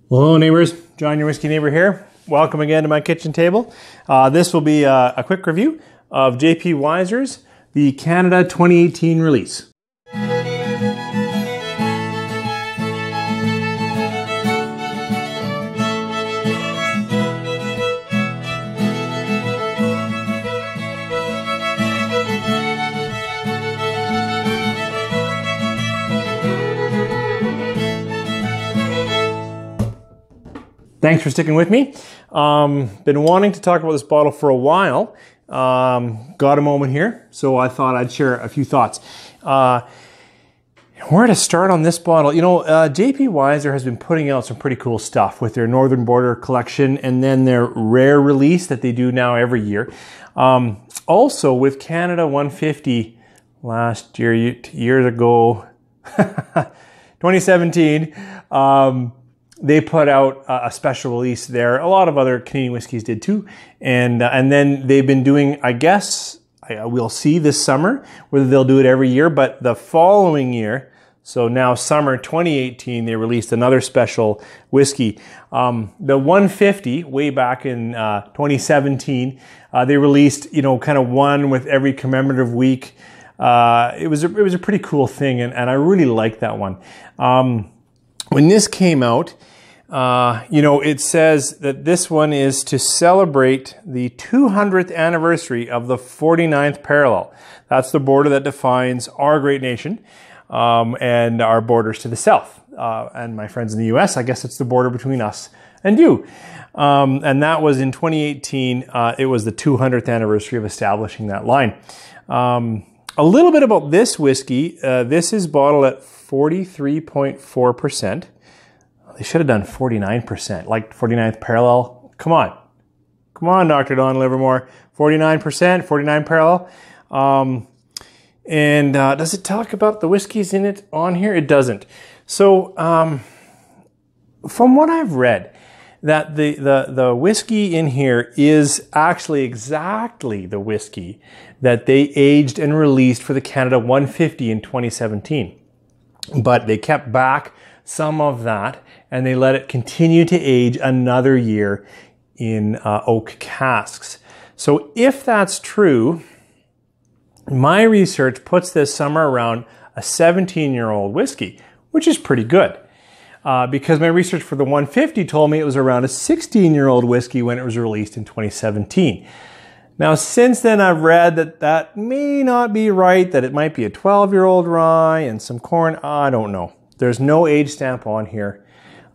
Well, hello neighbors, John your whiskey neighbor here. Welcome again to my kitchen table. This will be a quick review of J.P. Wiser's the Canada 2018 release. Thanks for sticking with me. Been wanting to talk about this bottle for a while. Got a moment here, so I thought I'd share a few thoughts. Where to start on this bottle? You know, J.P. Wiser has been putting out some pretty cool stuff with their Northern Border collection and then their rare release that they do now every year. Also with Canada 150 last year, years ago, 2017, they put out a special release there. A lot of other Canadian whiskeys did too. And then they've been doing, I guess, we'll see this summer whether they'll do it every year, but the following year, so now summer 2018, they released another special whiskey. The 150, way back in 2017, they released, you know, kind of one with every commemorative week. It was a pretty cool thing, and I really liked that one. When this came out, you know, it says that this one is to celebrate the 200th anniversary of the 49th parallel. That's the border that defines our great nation and our borders to the south. And my friends in the US, I guess it's the border between us and you. And that was in 2018. It was the 200th anniversary of establishing that line. A little bit about this whiskey. This is bottled at 43.4%. They should have done 49%, like 49th parallel. Come on. Come on, Dr. Don Livermore. 49%, 49 parallel. Does it talk about the whiskeys in it on here? It doesn't. So, from what I've read, that the whiskey in here is actually exactly the whiskey that they aged and released for the Canada 150 in 2017. But they kept back some of that and they let it continue to age another year in oak casks. So if that's true, my research puts this somewhere around a 17-year-old whiskey, which is pretty good. Because my research for the 150 told me it was around a 16-year-old whiskey when it was released in 2017. Now, since then, I've read that that may not be right, that it might be a 12-year-old rye and some corn. I don't know. There's no age stamp on here,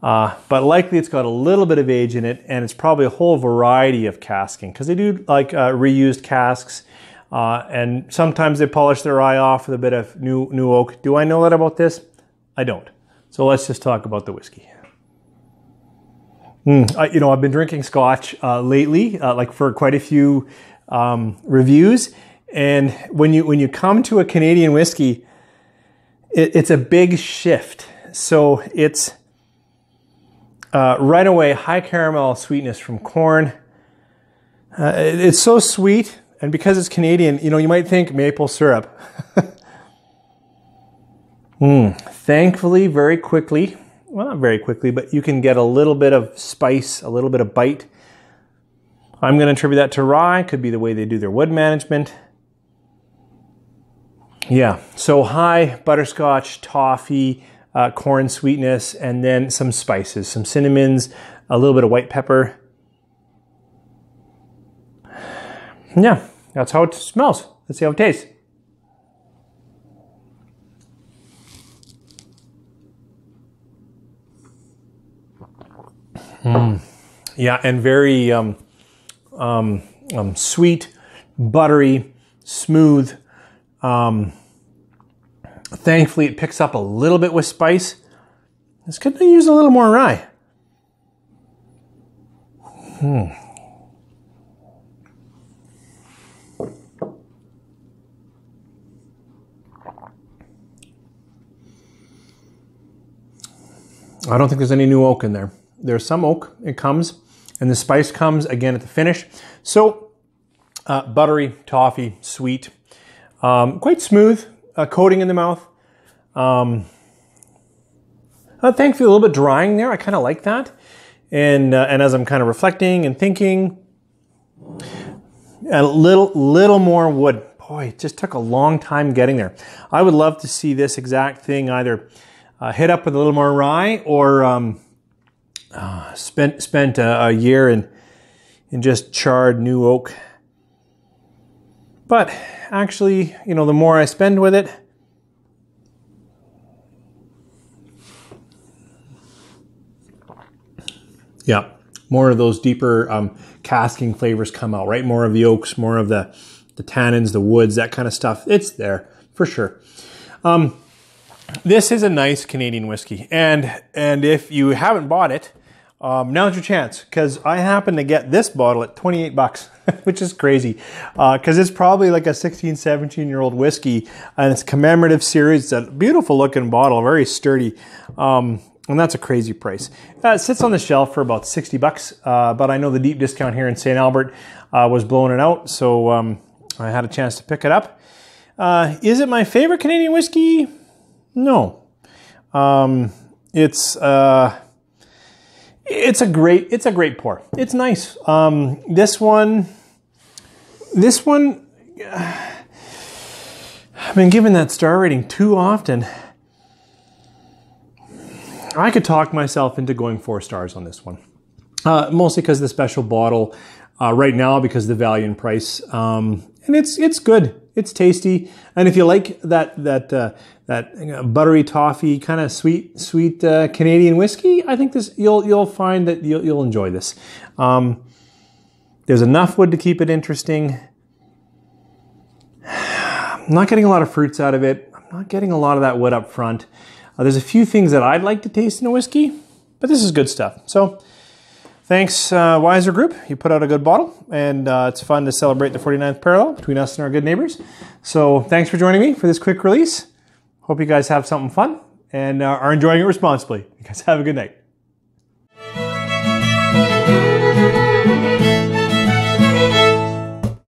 but likely it's got a little bit of age in it, and it's probably a whole variety of casking, because they do like reused casks, and sometimes they polish their rye off with a bit of new oak. Do I know that about this? I don't. So let's just talk about the whiskey. You know, I've been drinking Scotch lately, like for quite a few reviews. And when you come to a Canadian whiskey, it's a big shift. So it's right away high caramel sweetness from corn. It's so sweet, and because it's Canadian, you know, you might think maple syrup. Thankfully, very quickly, well, not very quickly, but you can get a little bit of spice, a little bit of bite. I'm going to attribute that to rye. Could be the way they do their wood management. Yeah, so high butterscotch, toffee, corn sweetness, and then some spices, some cinnamons, a little bit of white pepper. Yeah, that's how it smells. Let's see how it tastes. Yeah, and very sweet, buttery, smooth. Thankfully, it picks up a little bit with spice. It's good to use a little more rye. I don't think there's any new oak in there. There's some oak, it comes, and the spice comes again at the finish. So, buttery, toffee, sweet, quite smooth, coating in the mouth. Thankfully, a little bit drying there. I kind of like that. And as I'm kind of reflecting and thinking, a little more wood. Boy, it just took a long time getting there. I would love to see this exact thing either hit up with a little more rye or spent a year in just charred new oak. But actually, you know, the more I spend with it, yeah, more of those deeper casking flavors come out, right? More of the oaks, more of the tannins, the woods, that kind of stuff. It's there for sure. This is a nice Canadian whiskey, and if you haven't bought it, now's your chance, because I happen to get this bottle at 28 bucks, which is crazy, because it's probably like a 16, 17-year-old whiskey, and it's a commemorative series. It's a beautiful looking bottle, very sturdy, and that's a crazy price. It sits on the shelf for about 60 bucks, but I know the deep discount here in St. Albert was blowing it out, so I had a chance to pick it up. Is it my favorite Canadian whiskey? No. It's a great pour. It's nice. This one, I've been given that star rating too often. I could talk myself into going 4 stars on this one. Mostly because of the special bottle right now, because of the value and price. And it's good. It's tasty. And if you like that buttery toffee kind of sweet Canadian whiskey, I think you'll find that you'll enjoy this. There's enough wood to keep it interesting. I'm not getting a lot of fruits out of it. I'm not getting a lot of that wood up front. There's a few things that I'd like to taste in a whiskey, but this is good stuff. So thanks, Wiser Group. You put out a good bottle, and it's fun to celebrate the 49th parallel between us and our good neighbors. So thanks for joining me for this quick release. Hope you guys have something fun and are enjoying it responsibly. You guys have a good night.